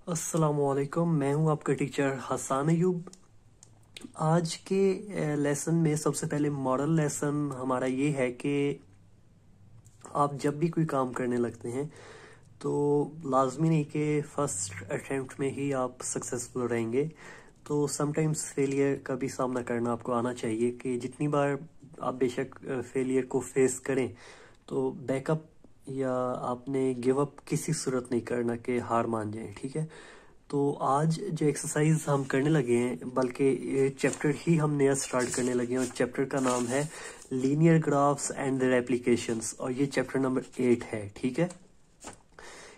अस्सलामुअलैकुम, मैं हूं आपका टीचर हसान अयूब। आज के लेसन में सबसे पहले मॉरल लेसन हमारा ये है कि आप जब भी कोई काम करने लगते हैं तो लाजमी नहीं कि फर्स्ट अटेम्प्ट में ही आप सक्सेसफुल रहेंगे। तो समटाइम्स फेलियर का भी सामना करना आपको आना चाहिए कि जितनी बार आप बेशक फेलियर को फेस करें तो बैकअप या आपने गिव अप किसी सूरत नहीं करना कि हार मान जाए। ठीक है, तो आज जो एक्सरसाइज हम करने लगे हैं, बल्कि ये चैप्टर ही हम नया स्टार्ट करने लगे हैं और चैप्टर का नाम है linear graphs and their applications और ये चैप्टर नंबर 8 है। ठीक है,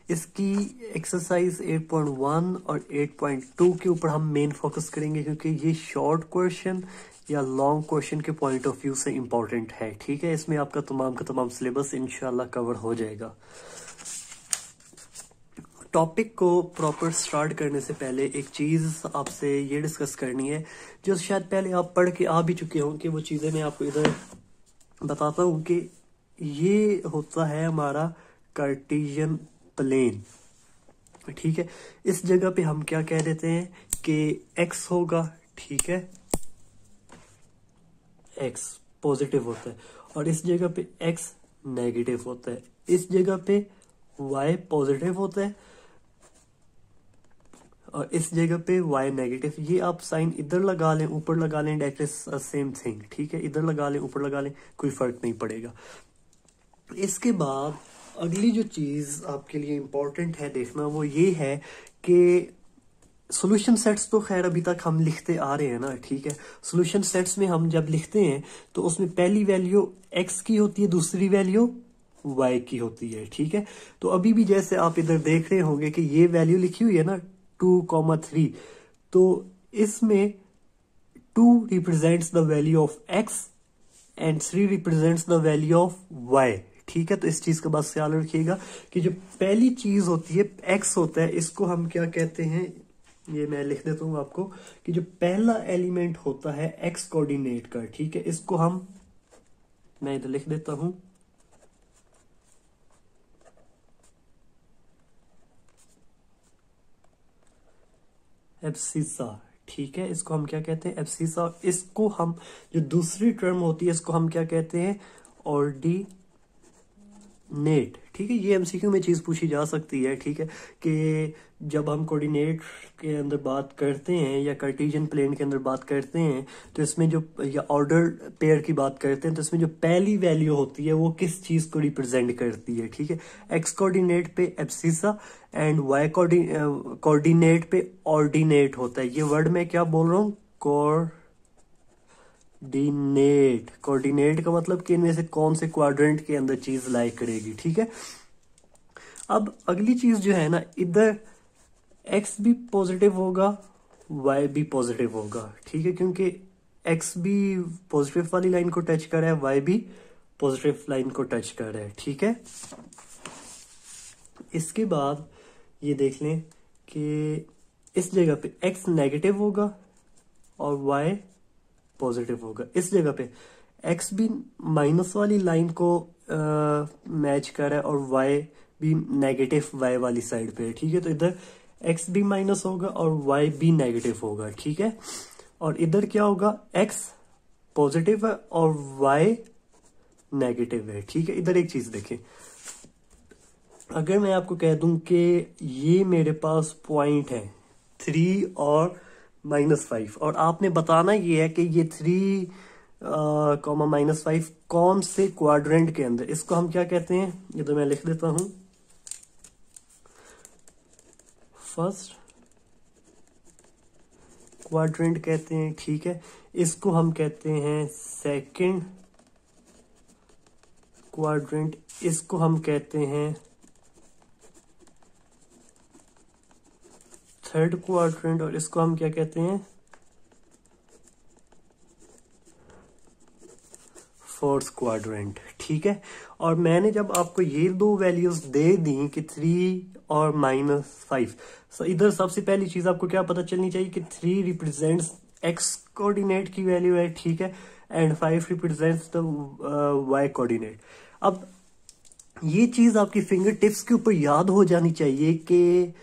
इसकी एक्सरसाइज 8.1 और 8.2 के ऊपर हम मेन फोकस करेंगे क्योंकि ये शॉर्ट क्वेश्चन या लॉन्ग क्वेश्चन के पॉइंट ऑफ व्यू से इम्पोर्टेंट है। ठीक है, इसमें आपका तमाम का तमाम सिलेबस इंशाल्लाह कवर हो जाएगा। टॉपिक को प्रॉपर स्टार्ट करने से पहले एक चीज आपसे ये डिस्कस करनी है जो शायद पहले आप पढ़ के आ भी चुके हों, कि वो चीजें मैं आपको इधर बताता हूँ कि ये होता है हमारा कार्टेशियन प्लेन। ठीक है, इस जगह पे हम क्या कह देते हैं कि x होगा। ठीक है, x पॉजिटिव होता है और इस जगह पे x नेगेटिव होता है। इस जगह पे y पॉजिटिव होता है और इस जगह पे y नेगेटिव। ये आप साइन इधर लगा लें, ऊपर लगा लें, डेट इज सेम थिंग। ठीक है, इधर लगा लें, ऊपर लगा लें, कोई फर्क नहीं पड़ेगा। इसके बाद अगली जो चीज आपके लिए इंपॉर्टेंट है देखना वो ये है कि सॉल्यूशन सेट्स तो खैर अभी तक हम लिखते आ रहे हैं ना। ठीक है, सॉल्यूशन सेट्स में हम जब लिखते हैं तो उसमें पहली वैल्यू x की होती है, दूसरी वैल्यू y की होती है। ठीक है, तो अभी भी जैसे आप इधर देख रहे होंगे कि ये वैल्यू लिखी हुई है ना 2,3, तो इसमें 2 represents the value of x and 3 represents the value of y। ठीक है, तो इस चीज का बस ख्याल रखिएगा कि जो पहली चीज होती है x होता है, इसको हम क्या कहते हैं, ये मैं लिख देता हूं आपको कि जो पहला एलिमेंट होता है x कोऑर्डिनेट का। ठीक है, इसको हम, मैं इधर लिख देता हूं, एब्सिसा। ठीक है, इसको हम क्या कहते हैं, एब्सिसा। इसको हम, जो दूसरी टर्म होती है, इसको हम क्या कहते हैं, ऑर्डिनेट। ठीक है, ये एमसीक्यू में चीज पूछी जा सकती है। ठीक है, कि जब हम कोऑर्डिनेट के अंदर बात करते हैं या कार्टेशियन प्लेन के अंदर बात करते हैं तो इसमें जो, या ऑर्डर पेयर की बात करते हैं तो इसमें जो पहली वैल्यू होती है वो किस चीज को रिप्रेजेंट करती है। ठीक है, एक्स कोऑर्डिनेट पे एब्सिसा एंड वाई कोऑर्डिनेट पे ऑर्डिनेट होता है। ये वर्ड मैं क्या बोल रहा हूँ, कोऑर्डिनेट। कोऑर्डिनेट का मतलब कि इनमें से कौन से क्वाड्रेंट के अंदर चीज लाई करेगी। ठीक है, अब अगली चीज जो है ना, इधर x भी पॉजिटिव होगा, y भी पॉजिटिव होगा। ठीक है, क्योंकि x भी पॉजिटिव वाली लाइन को टच कर रहा है, y भी पॉजिटिव लाइन को टच कर रहा है। ठीक है, इसके बाद ये देख लें कि इस जगह पे x नेगेटिव होगा और y पॉजिटिव होगा। इस जगह पे x भी माइनस वाली लाइन को मैच कर रहा है और y भी नेगेटिव y वाली साइड पे है। ठीक है, तो इधर x भी माइनस होगा और y भी नेगेटिव होगा। ठीक है, और इधर क्या होगा, x पॉजिटिव है और y नेगेटिव है। ठीक है, इधर एक चीज देखें, अगर मैं आपको कह दूं कि ये मेरे पास पॉइंट है 3 और -5 और आपने बताना ये है कि ये 3, -5 कौन से क्वाड्रेंट के अंदर, इसको हम क्या कहते हैं, ये तो मैं लिख देता हूं, फर्स्ट क्वाड्रेंट कहते हैं। ठीक है, इसको हम कहते हैं सेकंड क्वाड्रेंट, इसको हम कहते हैं थर्ड क्वाड्रेंट और इसको हम क्या कहते हैं, फोर्थ क्वाड्रेंट। ठीक है, और मैंने जब आपको ये दो वैल्यूज दे दी कि 3 और -5, इधर सबसे पहली चीज आपको क्या पता चलनी चाहिए कि 3 रिप्रेजेंट्स x कोऑर्डिनेट की वैल्यू है। ठीक है, and 5 represents the y coordinate. अब ये चीज आपकी फिंगर टिप्स के ऊपर याद हो जानी चाहिए कि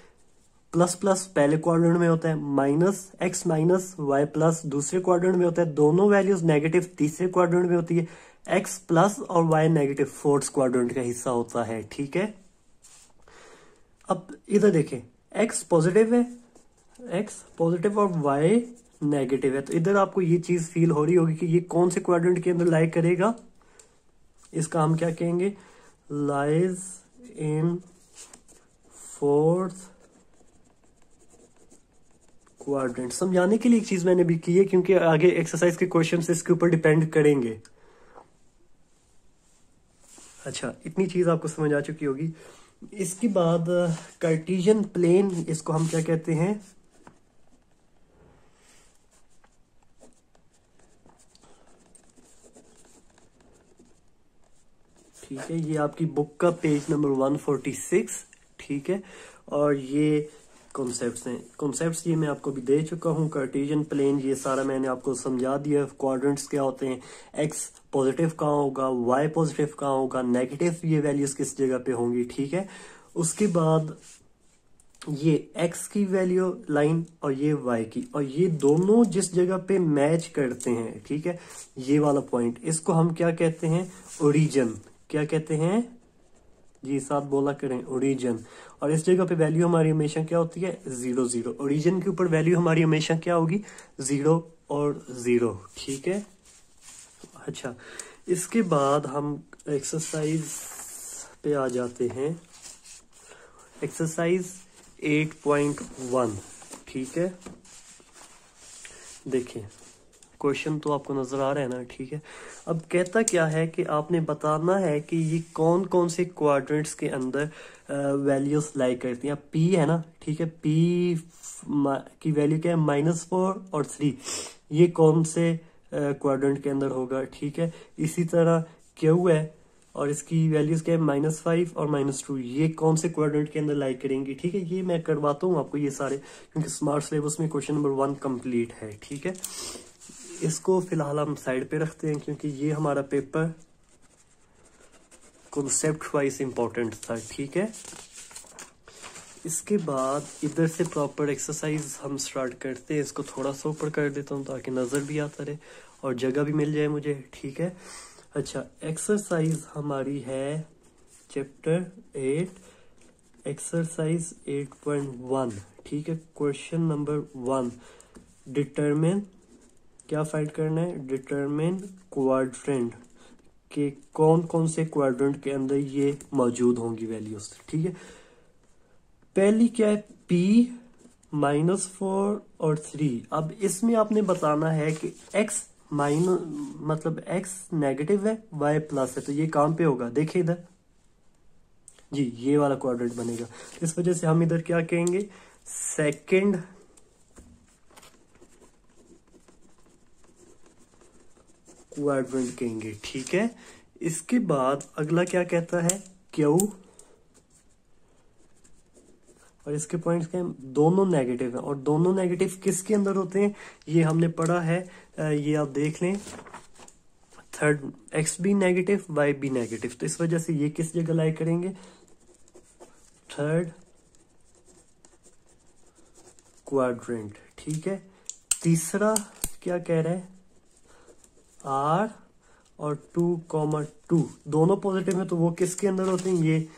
प्लस प्लस पहले क्वाड्रेंट में होता है, minus X minus Y plus दूसरे क्वाड्रेंट में होता है, दोनों वैल्यूज नेगेटिव तीसरे क्वाड्रेंट में होती है, एक्स प्लस और वाई नेगेटिव फोर्थ क्वाड्रेंट का हिस्सा होता है। ठीक है, अब इधर देखें, एक्स पॉजिटिव है, एक्स पॉजिटिव और वाई नेगेटिव है, तो इधर आपको ये चीज फील हो रही होगी कि ये कौन से क्वाड्रेंट के अंदर लाई करेगा। इसका हम क्या कहेंगे, लाइज इन फोर्थ क्वाड्रेंट। समझाने के लिए एक चीज मैंने भी की है क्योंकि आगे एक्सरसाइज के क्वेश्चंस इसके ऊपर डिपेंड करेंगे। अच्छा, इतनी चीज आपको समझ आ चुकी होगी। इसके बाद कार्टेशियन प्लेन, इसको हम क्या कहते हैं, ठीक है, ये आपकी बुक का पेज नंबर 146। ठीक है, और ये कॉन्सेप्ट्स हैं, कॉन्सेप्ट्स ये मैं आपको भी दे चुका हूँ। कार्टेशियन प्लेन ये सारा मैंने आपको समझा दिया। क्वाड्रेंट्स क्या होते हैं, एक्स पॉजिटिव कहाँ होगा, वाई पॉजिटिव कहाँ होगा, नेगेटिव ये वैल्यूज किस जगह पे होंगी। ठीक है, उसके बाद ये एक्स की वैल्यू लाइन और ये वाई की, और ये दोनों जिस जगह पे मैच करते हैं, ठीक है, ये वाला पॉइंट, इसको हम क्या कहते हैं, ओरिजिन। क्या कहते हैं जी, साथ बोला करें, ओरिजिन। और इस जगह पे वैल्यू हमारी हमेशा क्या होती है, 0 0। ओरिजिन के ऊपर वैल्यू हमारी हमेशा क्या होगी, 0 और 0। ठीक है, अच्छा, इसके बाद हम एक्सरसाइज पे आ जाते हैं, एक्सरसाइज 8.1। ठीक है, देखिए क्वेश्चन तो आपको नजर आ रहा है ना। ठीक है, अब कहता क्या है कि आपने बताना है कि ये कौन कौन से क्वाड्रेंट्स के अंदर वैल्यूज लाई करती हैं। पी है ना, ठीक है, पी की वैल्यू क्या है, -4 और 3, ये कौन से क्वाड्रेंट के अंदर होगा। ठीक है, इसी तरह क्यू है और इसकी वैल्यूज क्या है, -5 और -2, ये कौन से क्वाड्रेंट के अंदर लाई करेंगी। ठीक है, ये मैं करवाता हूँ आपको ये सारे, क्योंकि स्मार्ट सिलेबस में क्वेश्चन नंबर 1 कंप्लीट है। ठीक है, इसको फिलहाल हम साइड पे रखते हैं क्योंकि ये हमारा पेपर कॉन्सेप्ट वाइज इंपॉर्टेंट था। ठीक है, इसके बाद इधर से प्रॉपर एक्सरसाइज हम स्टार्ट करते हैं। इसको थोड़ा सा ऊपर कर देता हूँ ताकि नजर भी आता रहे और जगह भी मिल जाए मुझे। ठीक है, अच्छा, एक्सरसाइज हमारी है चैप्टर 8, एक्सरसाइज 8.1। ठीक है, क्वेश्चन नंबर 1, डिटरमिन, क्या फाइंड करना है, डिटरमिन क्वाड्रेंट के कौन कौन से क्वाड्रेंट के अंदर ये मौजूद होंगी वैल्यूज। ठीक है, पहली क्या है, P -4 और 3। अब इसमें आपने बताना है कि x माइनस मतलब x नेगेटिव है, y प्लस है, तो ये कहां पे होगा, देखिए इधर जी, ये वाला क्वाड्रेंट बनेगा। इस वजह से हम इधर क्या कहेंगे, सेकंड क्वाड्रेंट कहेंगे। ठीक है, इसके बाद अगला क्या कहता है, क्यू, और इसके पॉइंट्स क्या हैं, दोनों नेगेटिव हैं, और दोनों नेगेटिव किसके अंदर होते हैं, ये हमने पढ़ा है, ये आप देख लें, थर्ड, एक्स भी नेगेटिव वाई भी नेगेटिव, तो इस वजह से ये किस जगह लाई करेंगे, थर्ड क्वाड्रेंट। ठीक है, तीसरा क्या कह रहा है, R और 2,2 दोनों पॉजिटिव है, तो वो किसके अंदर होते हैं, ये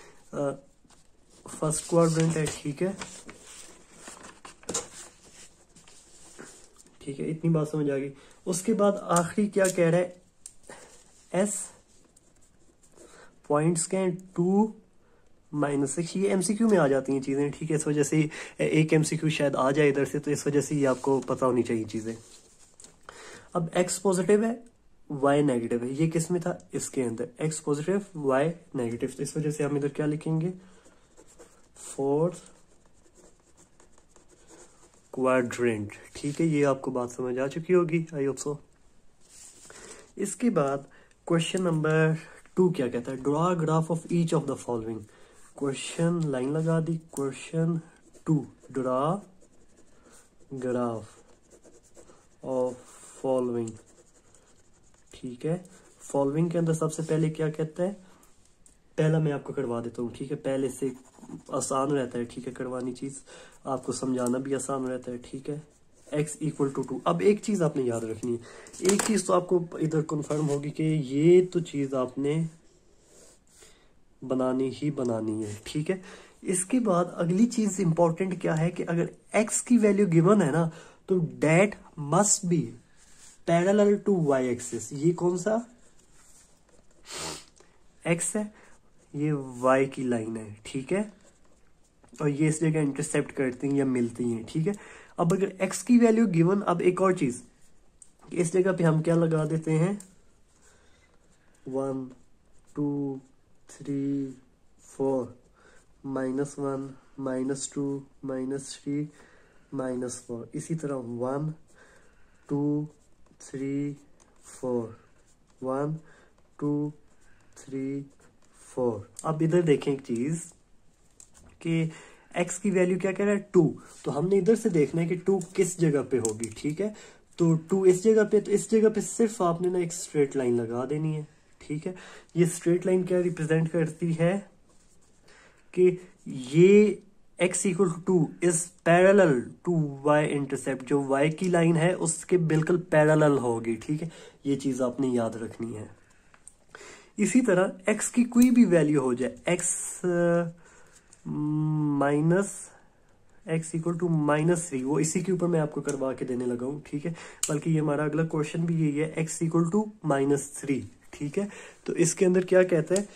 फर्स्ट क्वाड्रेंट है। ठीक है, ठीक है, इतनी बात समझ आ गई। उसके बाद आखिरी क्या कह रहा है, S पॉइंट्स के 2 -6, ये MCQ में आ जाती हैं चीजें। ठीक है, इस वजह से एक MCQ शायद आ जाए इधर से, तो इस वजह से ये आपको पता होनी चाहिए चीजें। अब X पॉजिटिव है, Y नेगेटिव है, ये किस में था, इसके अंदर, X पॉजिटिव Y नेगेटिव, तो इस वजह से हम इधर क्या लिखेंगे, फोर्थ क्वाड्रेंट। ठीक है, ये आपको बात समझ आ चुकी होगी, आई होप सो। इसके बाद क्वेश्चन नंबर 2 क्या कहता है, draw graph of each of the following. Question line लगा दी, question 2, draw graph of following. ठीक है, फॉलोइंग के अंदर सबसे पहले क्या कहता है, पहला मैं आपको करवा देता हूँ। ठीक है, पहले से आसान रहता है, ठीक है, करवानी चीज, आपको समझाना भी आसान रहता है, ठीक है। x equal to 2। अब एक चीज आपने याद रखनी है, एक चीज तो आपको इधर कन्फर्म होगी कि ये तो चीज आपने बनानी ही बनानी है, ठीक है। इसके बाद अगली चीज इंपॉर्टेंट क्या है कि अगर x की वैल्यू गिवन है ना, तो that must be parallel to y axis. ये कौन सा x है, ये y की लाइन है, ठीक है, और ये इस जगह इंटरसेप्ट करती हैं या मिलती हैं, ठीक है। अब अगर x की वैल्यू गिवन, अब एक और चीज, इस जगह पे हम क्या लगा देते हैं, 1 2 3 4 -1 -2 -3 -4, इसी तरह 1 2 3 4 1 2 3 4। अब इधर देखें एक चीज कि x की वैल्यू क्या कह रहा है, 2, तो हमने इधर से देखना है कि 2 किस जगह पे होगी, ठीक है। तो 2 इस जगह पे, तो इस जगह पे सिर्फ आपने ना एक स्ट्रेट लाइन लगा देनी है, ठीक है। ये स्ट्रेट लाइन क्या रिप्रेजेंट करती है कि ये x equal to 2 is parallel to y intercept, जो y की लाइन है उसके बिल्कुल पैरेलल होगी, ठीक है। ये चीज आपने याद रखनी है। इसी तरह x की कोई भी वैल्यू हो जाए, x इक्वल टू -3, वो इसी के ऊपर मैं आपको करवा के देने लगा हूं, ठीक है। बल्कि ये हमारा अगला क्वेश्चन भी यही है, x इक्वल टू -3, ठीक है। तो इसके अंदर क्या कहता है,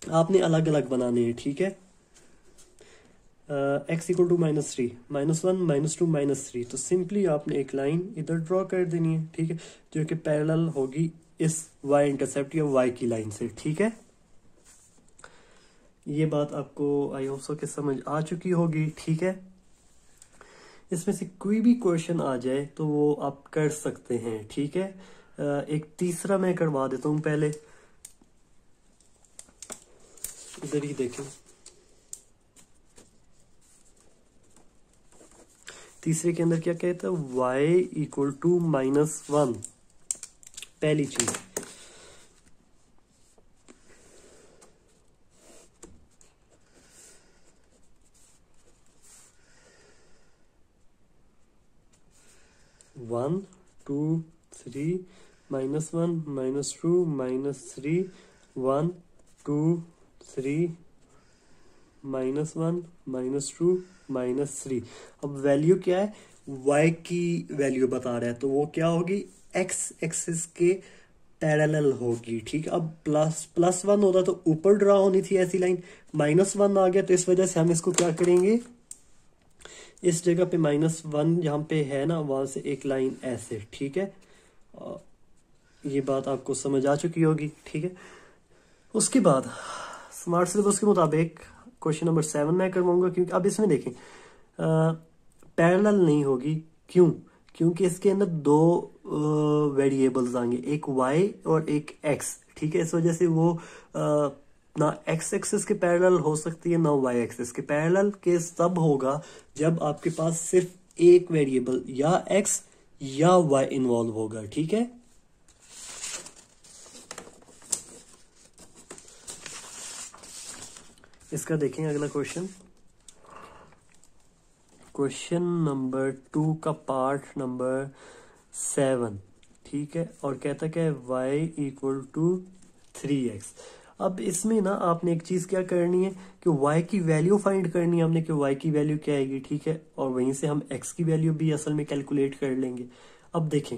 आपने अलग अलग बनाने हैं, ठीक है। x इक्वल टू -3 -1 -2 -3, तो सिंपली आपने एक लाइन इधर ड्रॉ कर देनी है, ठीक है, जो कि पैरेलल होगी इस y इंटरसेप्ट या y की लाइन से, ठीक है। ये बात आपको आई होप सो कि समझ आ चुकी होगी, ठीक है। इसमें से कोई भी क्वेश्चन आ जाए तो वो आप कर सकते हैं, ठीक है। एक तीसरा मैं करवा देता हूं, पहले इधर ही देखें। तीसरे के अंदर क्या कहता है, y इक्वल टू -1, पहली चीज। -1 2 3 -1 -2 -3 1 2 3 -1 -2 -3। अब वैल्यू क्या है, y की वैल्यू बता रहा है, तो वो क्या होगी, x एक्सिस के पैरेलल होगी, ठीक है। अब +1 होता तो ऊपर ड्रा होनी थी ऐसी लाइन, -1 आ गया, तो इस वजह से हम इसको क्या करेंगे, इस जगह पे -1 जहां पे है ना, वहां से एक लाइन ऐसे, ठीक है। ये बात आपको समझ आ चुकी होगी, ठीक है। उसके बाद स्मार्ट सिलेबस के मुताबिक क्वेश्चन नंबर 7 मैं करवाऊंगा, क्योंकि अब इसमें देखें पैरेलल नहीं होगी, क्यों, क्योंकि इसके अंदर दो वेरिएबल्स आएंगे, एक y और एक x, ठीक है। इस वजह से वो ना x एक्सिस के पैरेलल हो सकती है ना y एक्सिस के पैरेलल। केस तब होगा जब आपके पास सिर्फ एक वेरिएबल या x या y इन्वॉल्व होगा, ठीक है। इसका देखें अगला क्वेश्चन, क्वेश्चन नंबर 2 का पार्ट नंबर 7, ठीक है। और कहता क्या है, y इक्वल टू 3x। अब इसमें ना आपने एक चीज क्या करनी है कि y की वैल्यू फाइंड करनी है हमने, कि y की वैल्यू क्या आएगी, ठीक है। और वहीं से हम x की वैल्यू भी असल में कैलकुलेट कर लेंगे। अब देखें,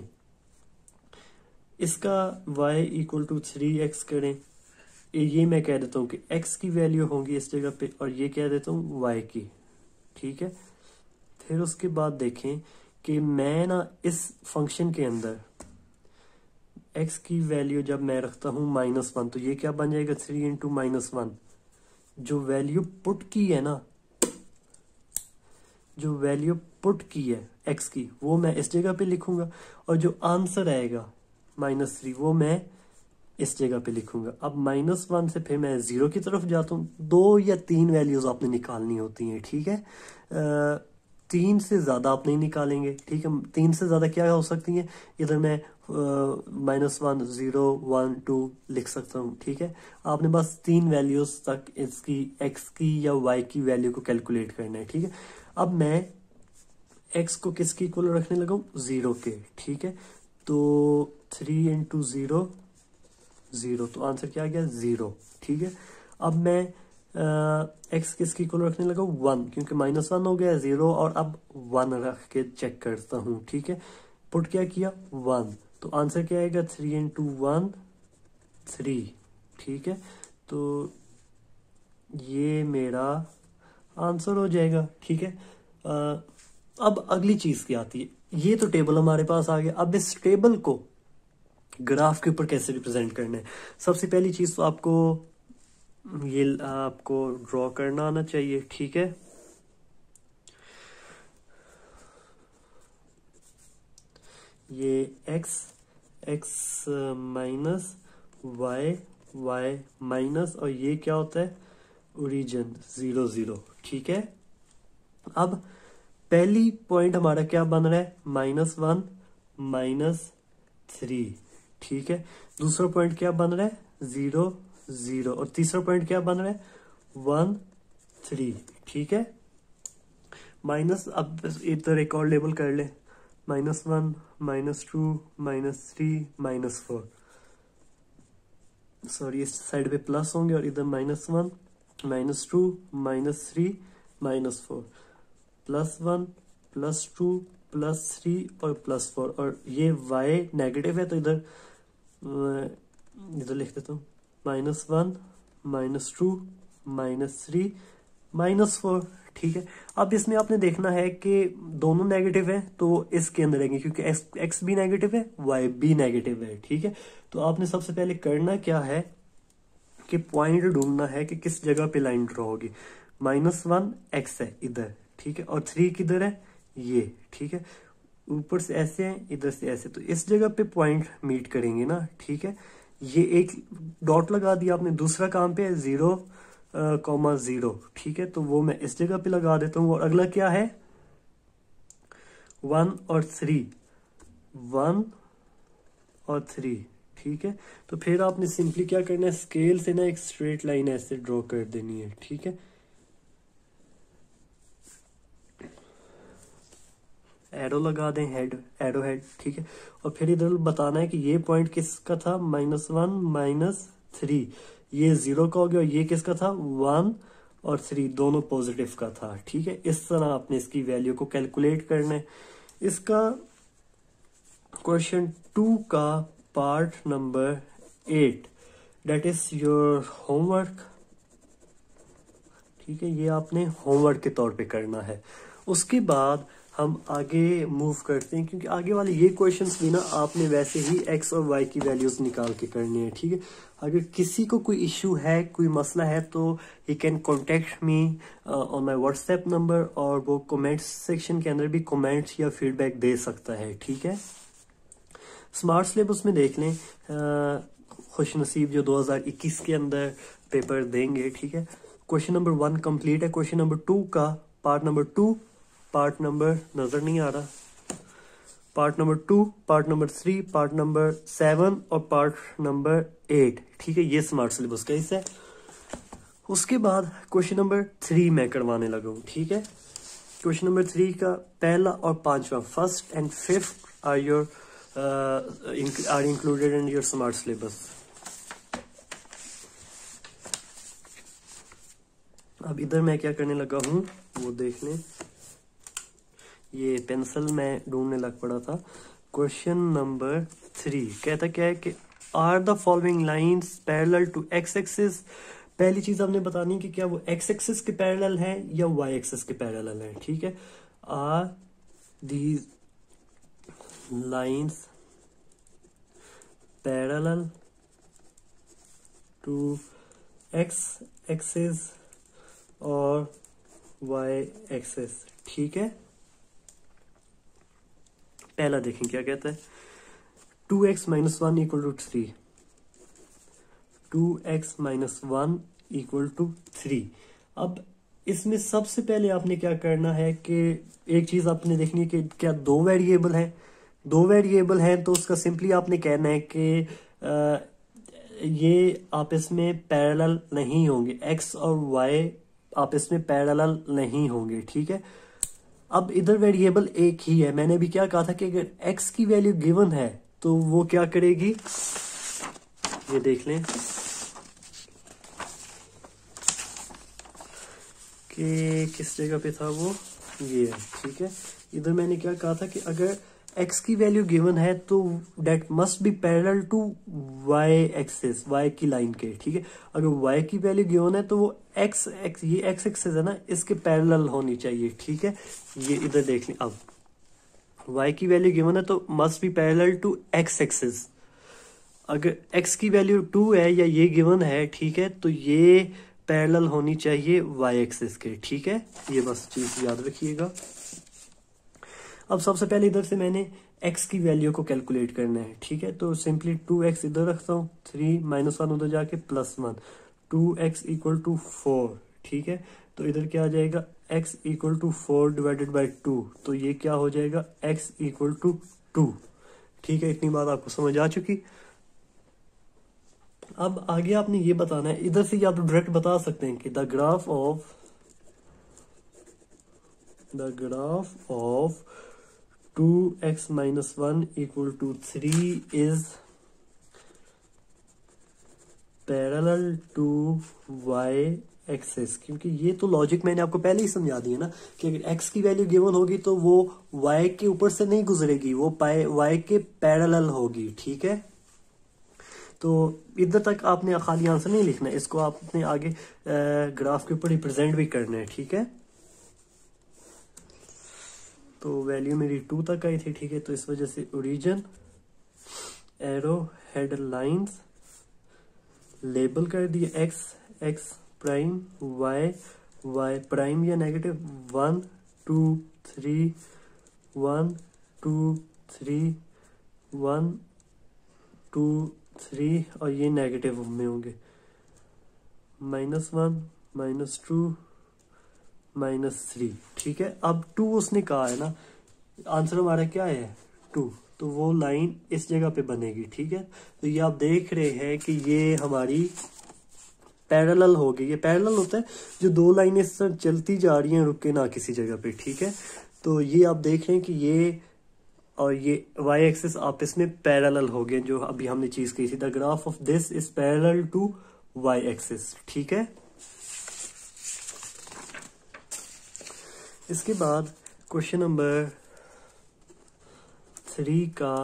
इसका y इक्वल टू 3x करें, ये मैं कह देता हूं कि x की वैल्यू होगी इस जगह पे, और ये कह देता हूं y की, ठीक है। फिर उसके बाद देखें कि मैं ना इस फंक्शन के अंदर x की वैल्यू जब मैं रखता हूं -1, तो ये क्या बन जाएगा, 3 इंटू -1। जो वैल्यू पुट की है ना, जो वैल्यू पुट की है x की, वो मैं इस जगह पे लिखूंगा, और जो आंसर आएगा -3 वो मैं इस जगह पे लिखूंगा। अब -1 से फिर मैं 0 की तरफ जाता हूँ। 2 या 3 वैल्यूज आपने निकालनी होती हैं, ठीक है। 3 से ज्यादा आप नहीं निकालेंगे, ठीक है। 3 से ज्यादा क्या हो सकती है, इधर मैं -1 0 1 2 लिख सकता हूँ, ठीक है। आपने बस 3 वैल्यूज तक इसकी x की या y की वैल्यू को कैलकुलेट करना है, ठीक है। अब मैं x को किसकी इक्वल रखने लगा हूँ, 0 के, ठीक है। तो 3 इंटू 0 0, तो आंसर क्या आ गया, 0, ठीक है। अब मैं x किसकी इक्वल रखने लगा 1, क्योंकि -1 हो गया 0, और अब 1 रख के चेक करता हूँ, ठीक है। पुट क्या किया 1, तो आंसर क्या आएगा 3 इंटू 1 3, ठीक है। तो ये मेरा आंसर हो जाएगा, ठीक है। अब अगली चीज क्या आती है, ये तो टेबल हमारे पास आ गया। अब इस टेबल को ग्राफ के ऊपर कैसे रिप्रेजेंट करना है, सबसे पहली चीज तो आपको ड्रॉ करना आना चाहिए, ठीक है। ये x माइनस y माइनस, और ये क्या होता है, ओरिजिन 0 0, ठीक है। अब पहली पॉइंट हमारा क्या बन रहा है, -1 -3, ठीक है। दूसरा पॉइंट क्या बन रहा है, 0 0, और तीसरा पॉइंट क्या बन रहा है, 1 3, ठीक है। माइनस, अब इधर एक और लेबल कर ले, -1 -2 -3 -4, सॉरी इस साइड पे प्लस होंगे, और इधर -1 -2 -3 -4, +1 +2 +3 और +4, और ये y नेगेटिव है तो इधर लिख देता हूँ, -1 -2 -3 -4, ठीक है। अब इसमें आपने देखना है कि दोनों नेगेटिव है तो इसके अंदर रहेंगे, क्योंकि x भी नेगेटिव है y भी नेगेटिव है, ठीक है। तो आपने सबसे पहले करना क्या है कि पॉइंट ढूंढना है कि किस जगह पे लाइन ड्रॉ होगी। -1 x है इधर, ठीक है, और 3 किधर है, ये, ठीक है। ऊपर से ऐसे है, इधर से ऐसे, तो इस जगह पे पॉइंट मीट करेंगे ना, ठीक है। ये एक डॉट लगा दिया आपने, दूसरा काम पे है 0 0, ठीक है, तो वो मैं इस जगह पे लगा देता हूँ। और अगला क्या है, 1 और 3, 1 और 3, ठीक है। तो फिर आपने सिंपली क्या करना है, स्केल से ना एक स्ट्रेट लाइन ऐसे ड्रॉ कर देनी है, ठीक है। एरो लगा दें, एरो हेड, ठीक है। और फिर इधर बताना है कि ये पॉइंट किसका था, -1 -3, ये 0 का हो गया, और ये किसका था, 1 और 3 दोनों पॉजिटिव का था, ठीक है। इस तरह आपने इसकी वैल्यू को कैलकुलेट करना है। इसका क्वेश्चन 2 का part number 8, that is your homework, ठीक है। ये आपने होमवर्क के तौर पे करना है। उसके बाद हम आगे मूव करते हैं, क्योंकि आगे वाले ये क्वेश्चंस भी ना आपने वैसे ही x और y की वैल्यूज निकाल के करनी है, ठीक है। अगर किसी को कोई इश्यू है, कोई मसला है, तो he can contact me on my WhatsApp number, और वो कमेंट्स सेक्शन के अंदर भी कमेंट्स या फीडबैक दे सकता है, ठीक है। स्मार्ट सिलेबस में देख लें, खुश नसीब जो 2021 के अंदर पेपर देंगे, ठीक है। क्वेश्चन नंबर 1 कंप्लीट है। क्वेश्चन नंबर 2 का पार्ट नंबर 2, पार्ट नंबर नजर नहीं आ रहा, part number 2, part number 3, part number 7 और पार्ट नंबर 8, ठीक है। ये स्मार्ट सिलेबस का हिस्सा है। उसके बाद क्वेश्चन नंबर 3 मैं करवाने लगा हूं, ठीक है। क्वेश्चन नंबर 3 का पहला और 5वां, first and 5th are included in your smart syllabus. अब इधर मैं क्या करने लगा हूं वो देख लें, ये पेंसिल मैं ढूंढने लग पड़ा था। क्वेश्चन नंबर 3 कहता क्या है कि are the following lines parallel to X axis. पहली चीज आपने बतानी कि क्या वो एक्स एक्सिस के पैरेलल है या वाई एक्सिस के पैरेलल है, ठीक है। Are these lines parallel to X axis और वाई एक्सिस, ठीक है। पहला देखें क्या कहता है, 2x - 1 = 3, 2x - 1 = 3। अब इसमें सबसे पहले आपने क्या करना है कि एक चीज आपने देखनी है कि क्या दो वेरिएबल है। दो वेरिएबल है तो उसका सिंपली आपने कहना है कि ये आपस में पैरेलल नहीं होंगे, एक्स और वाई आपस में पैरेलल नहीं होंगे, ठीक है। अब इधर वेरिएबल एक ही है, मैंने भी क्या कहा था कि अगर एक्स की वैल्यू गिवन है तो वो क्या करेगी, ये देख लें कि किस जगह पे था वो, ये है, ठीक है। इधर मैंने क्या कहा था कि अगर x की वैल्यू गिवन है तो that must be parallel to y axis, y की लाइन के, ठीक है। अगर y की वैल्यू गिवन है तो वो x ये x एक्सिस है ना, इसके पैरेलल होनी चाहिए, ठीक है। ये इधर देख लें, अब y की वैल्यू गिवन है तो must be parallel to x axis. अगर x की वैल्यू 2 है या ये गिवन है, ठीक है, तो ये पैरेलल होनी चाहिए y एक्सिस के, ठीक है। ये बस चीज याद रखिएगा। अब सबसे पहले इधर से मैंने x की वैल्यू को कैलकुलेट करना है, ठीक है। तो सिंपली 2x इधर रखता हूँ, 3 -1 उधर जाके +1, 2x इक्वल टू 4, ठीक है। तो इधर क्या आ जाएगा, x equal to 4 divided by 2, तो ये क्या हो जाएगा, x इक्वल टू 2, ठीक है। इतनी बात आपको समझ आ चुकी। अब आगे आपने ये बताना है, इधर से आप डायरेक्ट बता सकते हैं कि the graph of 2x - 1 equal to 3 is parallel to y axis. क्योंकि ये तो लॉजिक मैंने आपको पहले ही समझा दिया ना कि अगर x की वैल्यू गिवन होगी तो वो y के ऊपर से नहीं गुजरेगी, वो y के पैरेलल होगी, ठीक है। तो इधर तक आपने खाली आंसर नहीं लिखना है, इसको आपने आगे ग्राफ के ऊपर रिप्रेजेंट भी करना है, ठीक है। तो वैल्यू मेरी 2 तक आई थी, ठीक है। तो इस वजह से origin, arrow, head lines label कर दिए, x प्राइम, y प्राइम या नेगेटिव, 1 2 3 1 2 3 1 2 3 और ये नेगेटिव में होंगे, -1 -2 -3, ठीक है। अब 2 उसने कहा है ना, आंसर हमारा क्या है 2, तो वो लाइन इस जगह पे बनेगी, ठीक है। तो ये आप देख रहे हैं कि ये हमारी पैरेलल हो गई। ये पैरेलल होता है जो दो लाइनें चलती जा रही हैं, रुके ना किसी जगह पे, ठीक है। तो ये आप देख रहे हैं कि ये और ये y एक्सिस आपस में पैरेलल हो गए, जो अभी हमने चीज की थी, the graph of this is parallel to y axis, ठीक है। इसके बाद क्वेश्चन नंबर 3 का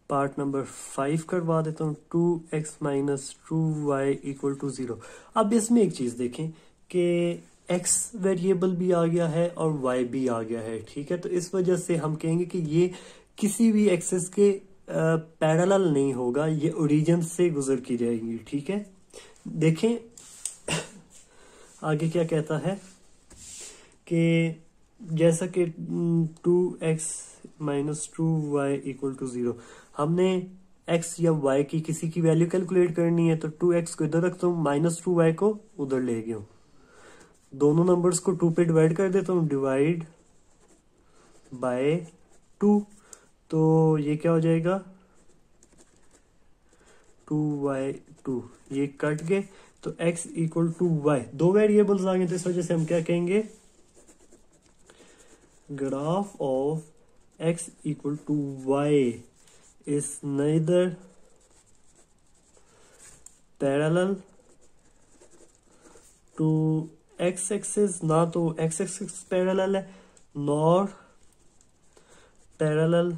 पार्ट नंबर 5 करवा देता हूँ, 2x - 2y इक्वल टू 0। अब इसमें एक चीज देखें कि x वेरिएबल भी आ गया है और y भी आ गया है, ठीक है। तो इस वजह से हम कहेंगे कि ये किसी भी एक्सिस के पैरेलल नहीं होगा, ये ओरिजिन से गुजर की जाएगी, ठीक है। देखें आगे क्या कहता है कि जैसा कि 2x - 2y इक्वल टू 0, हमने x या y की किसी की वैल्यू कैलकुलेट करनी है, तो 2x को इधर रखता हूँ, -2y को उधर ले गया हूँ, दोनों नंबर्स को 2 पे डिवाइड कर देता हूँ, डिवाइड बाय 2, तो ये क्या हो जाएगा 2y2, ये कट गए, तो x इक्वल टू y, दो वेरिएबल्स आ गए, तो इस वजह से हम क्या कहेंगे, graph of x equal to y is neither parallel to x axis, ना तो x एक्सिस पैरेलल है, nor parallel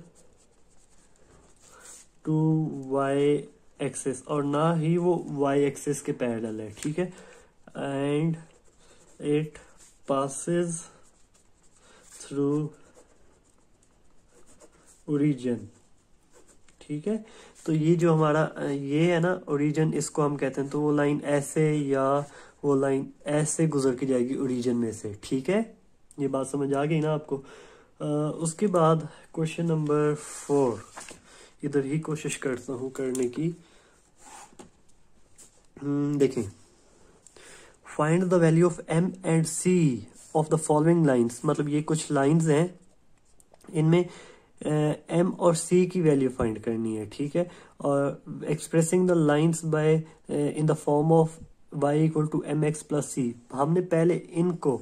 to y axis, और ना ही वो y एक्सिस के पैरेलल है, ठीक है। And it passes through origin, ठीक है। तो ये जो हमारा ये है ना ओरिजिन, इसको हम कहते हैं, तो वो लाइन ऐसे या वो लाइन ऐसे गुजर के जाएगी ओरिजिन में से, ठीक है। ये बात समझ आ गई ना आपको। उसके बाद क्वेश्चन नंबर 4, इधर ही कोशिश करता हूँ करने की। देखें, find the value of m and c of the following lines, मतलब ये कुछ लाइंस हैं, इनमें एम और सी की वैल्यू फाइंड करनी है, ठीक है। और expressing the lines by in the form of y equal to M X plus C, हमने पहले इनको,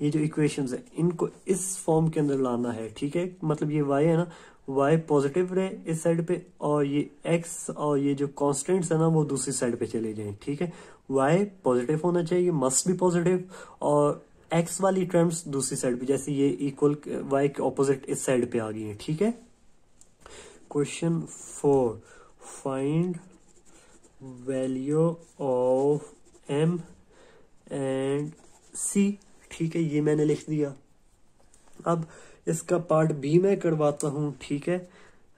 ये जो इक्वेशंस है इनको इस फॉर्म के अंदर लाना है, ठीक है। मतलब ये y है ना, y पॉजिटिव रहे इस साइड पे, और ये x और ये जो कॉन्स्टेंट्स है ना वो दूसरी साइड पे चले जाएं, ठीक है। y पॉजिटिव होना चाहिए, मस्ट बी पॉजिटिव, और x वाली टर्म्स दूसरी साइड पे, जैसे ये इक्वल y के ऑपोजिट इस साइड पे आ गई है, ठीक है। Question 4, find value of m and c, ठीक है, ये मैंने लिख दिया। अब इसका पार्ट बी मैं करवाता हूँ, ठीक है।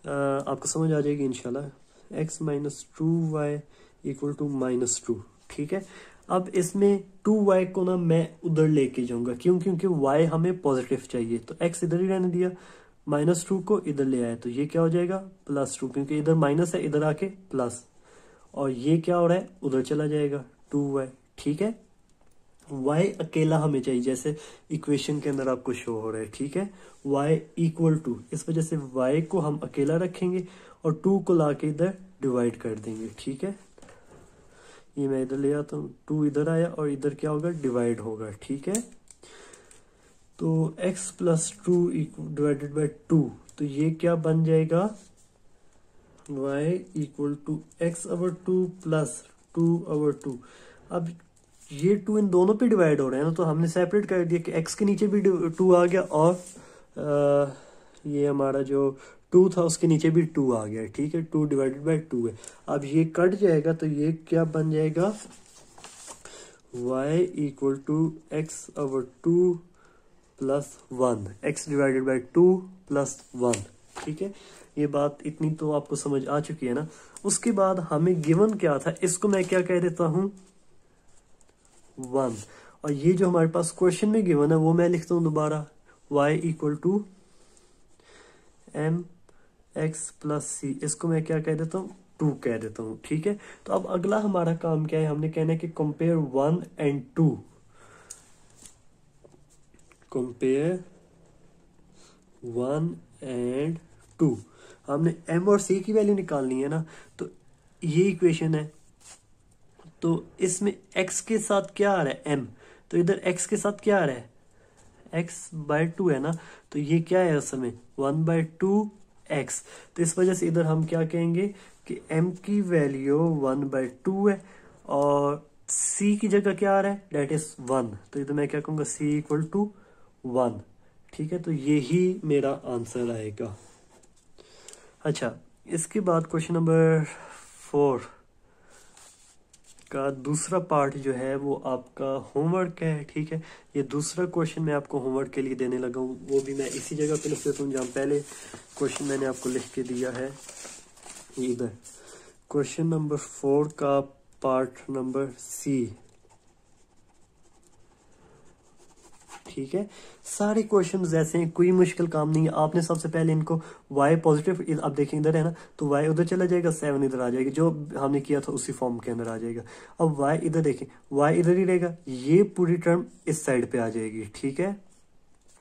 आपको समझ आ जाएगी इंशाल्लाह। x minus 2y equal to -2, ठीक है। अब इसमें 2y को ना मैं उधर लेके जाऊंगा, क्यों? क्योंकि y हमें पॉजिटिव चाहिए, तो x इधर ही रहने दिया, -2 को इधर ले आया, तो ये क्या हो जाएगा +2, क्योंकि इधर माइनस है, इधर आके प्लस, और ये क्या हो रहा है उधर चला जाएगा 2y, ठीक है। y अकेला हमें चाहिए, जैसे इक्वेशन के अंदर आपको शो हो रहा है, ठीक है। y इक्वल टू, इस वजह से y को हम अकेला रखेंगे और 2 को लाके इधर डिवाइड कर देंगे, ठीक है। ये मैं इधर ले आता हूँ, 2 इधर आया और इधर क्या होगा डिवाइड होगा, ठीक है। तो x प्लस 2 डिवाइडेड बाई 2, तो ये क्या बन जाएगा y equal to x over 2 plus 2 over 2। अब ये 2 इन दोनों पे डिवाइड हो रहे हैं ना, तो हमने सेपरेट कर दिया कि x के नीचे भी 2 आ गया, और ये हमारा जो 2 था उसके नीचे भी 2 आ गया, ठीक है। 2 डिवाइडेड बाई 2 है। अब ये कट जाएगा, तो ये क्या बन जाएगा y equal to x over 2 plus 1, x divided by 2 plus 1, ठीक है। ये बात इतनी तो आपको समझ आ चुकी है ना। उसके बाद हमें गिवन क्या था, इसको मैं क्या कह देता हूं 1, और ये जो हमारे पास क्वेश्चन में गिवन है वो मैं लिखता हूं दोबारा, y equal to M X plus C, इसको मैं क्या कह देता हूँ 2 कह देता हूँ, ठीक है। तो अब अगला हमारा काम क्या है, हमने कहना है कि कंपेयर 1 एंड 2, कंपेयर 1 एंड 2, हमने m और c की वैल्यू निकालनी है ना। तो ये इक्वेशन है, तो इसमें x के साथ क्या आ रहा है m, तो इधर x के साथ क्या आ रहा है x बाय 2 है ना, तो ये क्या है असल में 1/2x। तो इस वजह से इधर हम क्या कहेंगे कि m की वैल्यू 1/2 है, और c की जगह क्या आ रहा है डेट इज 1, तो इधर मैं क्या कहूंगा c इक्वल टू 1, ठीक है। तो यही मेरा आंसर आएगा। अच्छा, इसके बाद क्वेश्चन नंबर 4 का दूसरा पार्ट जो है वो आपका होमवर्क है, ठीक है। ये दूसरा क्वेश्चन मैं आपको होमवर्क के लिए देने लगा हूँ, वो भी मैं इसी जगह पे लिख देता हूँ जहाँ पहले क्वेश्चन मैंने आपको लिख के दिया है। इधर क्वेश्चन नंबर 4 का पार्ट नंबर सी, ठीक है। सारे क्वेश्चंस ऐसे हैं, कोई मुश्किल काम नहीं है। आपने सबसे पहले इनको y पॉजिटिव, अब देखें इधर है ना, तो y उधर चला जाएगा, 7 इधर आ जाएगा, जो हमने किया था उसी फॉर्म के अंदर आ जाएगा। अब y इधर देखें, y इधर ही रहेगा, ये पूरी टर्म इस साइड पे आ जाएगी, ठीक है।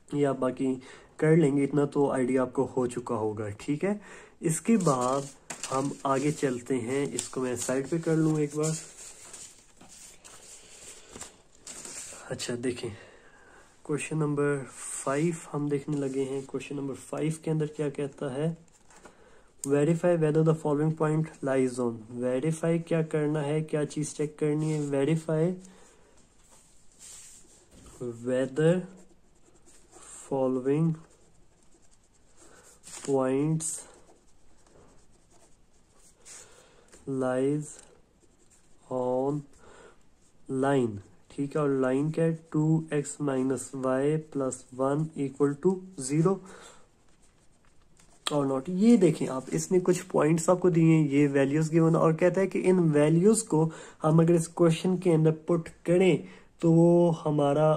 ये आप बाकी कर लेंगे, इतना तो आइडिया आपको हो चुका होगा, ठीक है। इसके बाद हम आगे चलते हैं, इसको मैं साइड पे कर लूँ एक बार। अच्छा देखें, क्वेश्चन नंबर 5 हम देखने लगे हैं। क्वेश्चन नंबर 5 के अंदर क्या कहता है, verify whether the following point lies on. Verify क्या करना है, क्या चीज चेक करनी है, verify whether following points lies on line, ठीक है। और लाइन क्या है 2x minus Y plus 1 equal to 0 और नॉट। ये देखें आप, इसने कुछ पॉइंट्स आपको दिए हैं, ये वैल्यूज गिवन, और कहता है कि इन वैल्यूज को हम अगर इस क्वेश्चन के अंदर पुट करें तो वो हमारा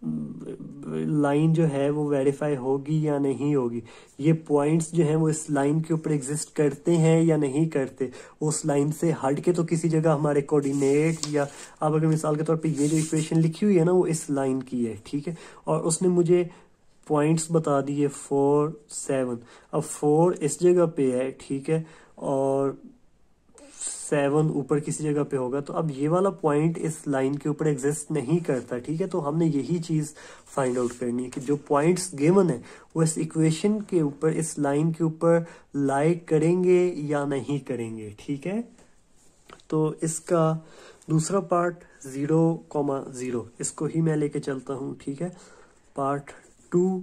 लाइन जो है वो वेरीफाई होगी या नहीं होगी, ये पॉइंट्स जो हैं वो इस लाइन के ऊपर एग्जिस्ट करते हैं या नहीं करते, उस लाइन से हट के तो किसी जगह हमारे कोऑर्डिनेट, या अब अगर मिसाल के तौर पे ये जो इक्वेशन लिखी हुई है ना वो इस लाइन की है, ठीक है, और उसने मुझे पॉइंट्स बता दिए 4 7। अब 4 इस जगह पे है, ठीक है, और 7 ऊपर किसी जगह पे होगा, तो अब ये वाला पॉइंट इस लाइन के ऊपर एग्जिस्ट नहीं करता, ठीक है। तो हमने यही चीज फाइंड आउट करनी है कि जो पॉइंट्स गिवन है वो इस इक्वेशन के ऊपर, इस लाइन के ऊपर लाई करेंगे या नहीं करेंगे, ठीक है। तो इसका दूसरा पार्ट 0,0 इसको ही मैं लेके चलता हूं, ठीक है। पार्ट 2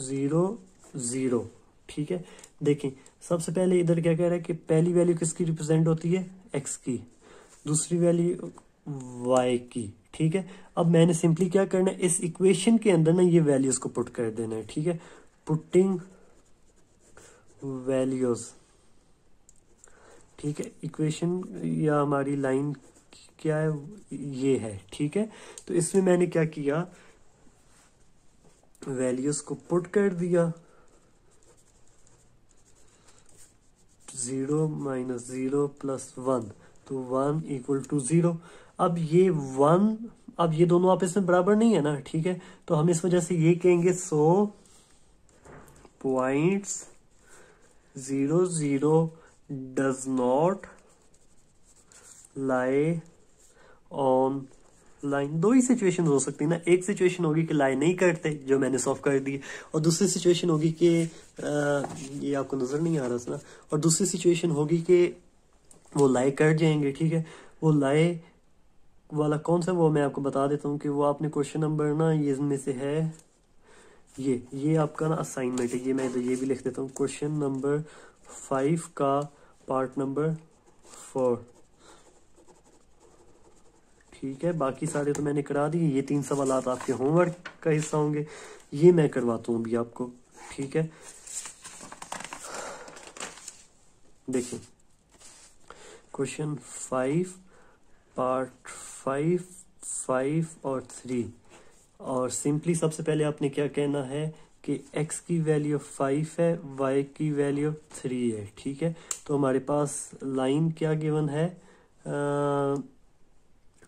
0 0, ठीक है। देखें सबसे पहले इधर क्या कह रहा है कि पहली वैल्यू किसकी रिप्रेजेंट होती है, एक्स की, दूसरी वैल्यू वाई की, ठीक है। अब मैंने सिंपली क्या करना है, इस इक्वेशन के अंदर ना ये वैल्यूज को पुट कर देना है, ठीक है। पुटिंग वैल्यूज, ठीक है, इक्वेशन या हमारी लाइन क्या है, ये है, ठीक है। तो इसमें मैंने क्या किया, वैल्यूज को पुट कर दिया, 0 - 0 + 1, तो 1 = 0। अब ये 1, अब ये दोनों आपस में बराबर नहीं है ना, ठीक है, तो हम इस वजह से ये कहेंगे 100 points 0 0 does not lie on line. दो ही सिचुएशन हो सकती है ना, एक सिचुएशन होगी कि लाई नहीं करते जो मैंने सॉल्व कर दी, और दूसरी सिचुएशन होगी कि ये आपको नजर नहीं आ रहा था, और दूसरी सिचुएशन होगी कि वो लाई कर जाएंगे, ठीक है। वो लाई वाला कौन सा, वो मैं आपको बता देता हूँ कि वो आपने क्वेश्चन नंबर ना ये इनमें से है, ये आपका ना असाइनमेंट है, ये मैं तो ये भी लिख देता हूँ, क्वेश्चन नंबर 5 का पार्ट नंबर 4, ठीक है। बाकी सारे तो मैंने करा दिए, ये 3 सवालात आपके होमवर्क का हिस्सा होंगे, ये मैं करवाता हूँ अभी आपको, ठीक है। देखिए क्वेश्चन 5 पार्ट 5 5 और 3, और सिंपली सबसे पहले आपने क्या कहना है कि x की वैल्यू 5 है, y की वैल्यू 3 है, ठीक है। तो हमारे पास लाइन क्या गिवन है,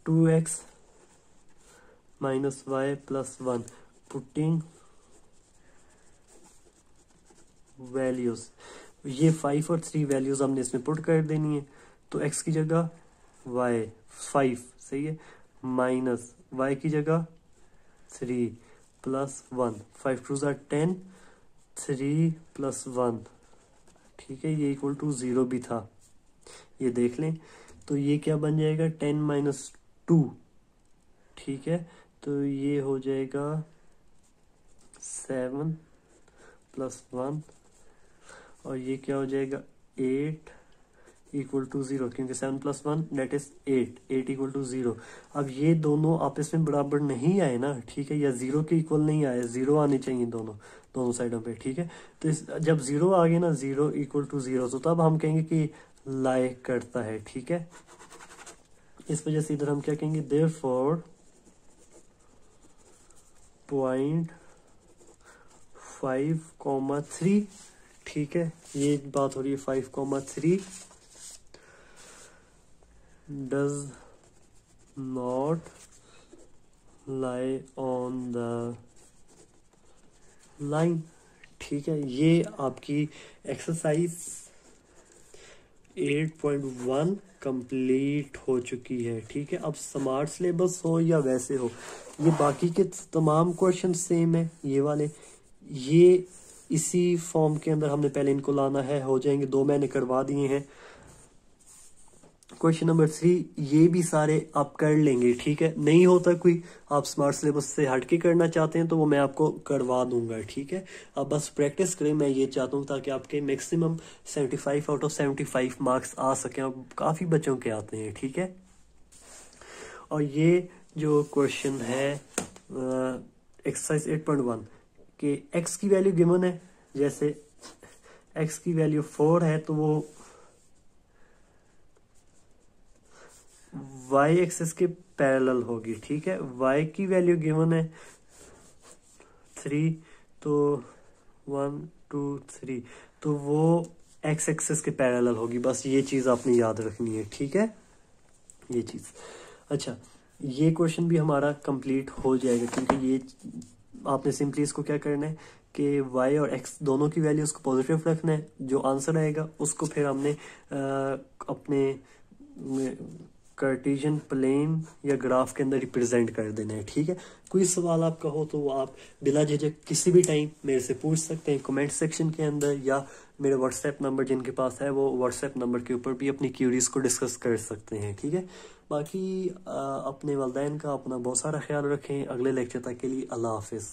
2x - y + 1, पुटिंग वैल्यूज, ये 5 और 3 वैल्यूज हमने इसमें पुट कर देनी है, तो x की जगह y 5 सही है, माइनस y की जगह 3 + 1, 5 2 = 10, 3 + 1, ठीक है, ये = 0 भी था, ये देख लें। तो ये क्या बन जाएगा, 10 - 2, ठीक है, तो ये हो जाएगा 7 + 1, और ये क्या हो जाएगा 8 = 0, क्योंकि 7 + 1 दैट इज 8, 8 = 0। अब ये दोनों आपस में बराबर नहीं आए ना, ठीक है, या 0 के इक्वल नहीं आए, 0 आने चाहिए दोनों साइडों पे, ठीक है। तो जब 0 आ गए ना, 0 = 0, तो तब हम कहेंगे कि लाई करता है, ठीक है। इस वजह से इधर हम क्या कहेंगे, देयरफॉर पॉइंट 5,3, ठीक है, ये बात हो रही है 5,3 does not lie on the line, ठीक है। ये आपकी एक्सरसाइज 8.1 कंप्लीट हो चुकी है, ठीक है। अब स्मार्ट सिलेबस हो या वैसे हो, ये बाकी के तमाम क्वेश्चन सेम है, ये वाले ये इसी फॉर्म के अंदर हमने पहले इनको लाना है, हो जाएंगे, 2 मैंने करवा दिए हैं। क्वेश्चन नंबर 3 ये भी सारे आप कर लेंगे, ठीक है। नहीं होता कोई आप स्मार्ट सिलेबस से हटके करना चाहते हैं तो वो मैं आपको करवा दूंगा, ठीक है। आप बस प्रैक्टिस करें, मैं ये चाहता हूँ ताकि आपके मैक्सिमम 75 आउट ऑफ 75 मार्क्स आ सकें, और काफ़ी बच्चों के आते हैं, ठीक है। और ये जो क्वेश्चन है एक्सरसाइज 8.1 कि x की वैल्यू गिवन है, जैसे x की वैल्यू 4 है तो वो y एक्सिस के पैरेलल होगी, ठीक है। y की वैल्यू गिवन है 3, तो 1 2 3, तो वो एक्स एक्सेस के पैरेलल होगी। बस ये चीज़ आपने याद रखनी है, ठीक है, ये चीज़। अच्छा, ये क्वेश्चन भी हमारा कंप्लीट हो जाएगा, क्योंकि ये आपने सिंपली इसको क्या करना है कि y और x दोनों की वैल्यूज को पॉजिटिव रखना है। जो आंसर आएगा उसको फिर हमने अपने कार्टेशियन प्लेन या ग्राफ के अंदर रिप्रेजेंट कर देना है, ठीक है। कोई सवाल आपका हो तो वो आप बिला झिझक किसी भी टाइम मेरे से पूछ सकते हैं कमेंट सेक्शन के अंदर, या मेरे व्हाट्सएप नंबर जिनके पास है वो व्हाट्सएप नंबर के ऊपर भी अपनी क्यूरीज को डिस्कस कर सकते हैं, ठीक है। बाकी अपने वालिदैन का अपना बहुत सारा ख्याल रखें। अगले लेक्चर तक के लिए अल्लाह हाफिज़।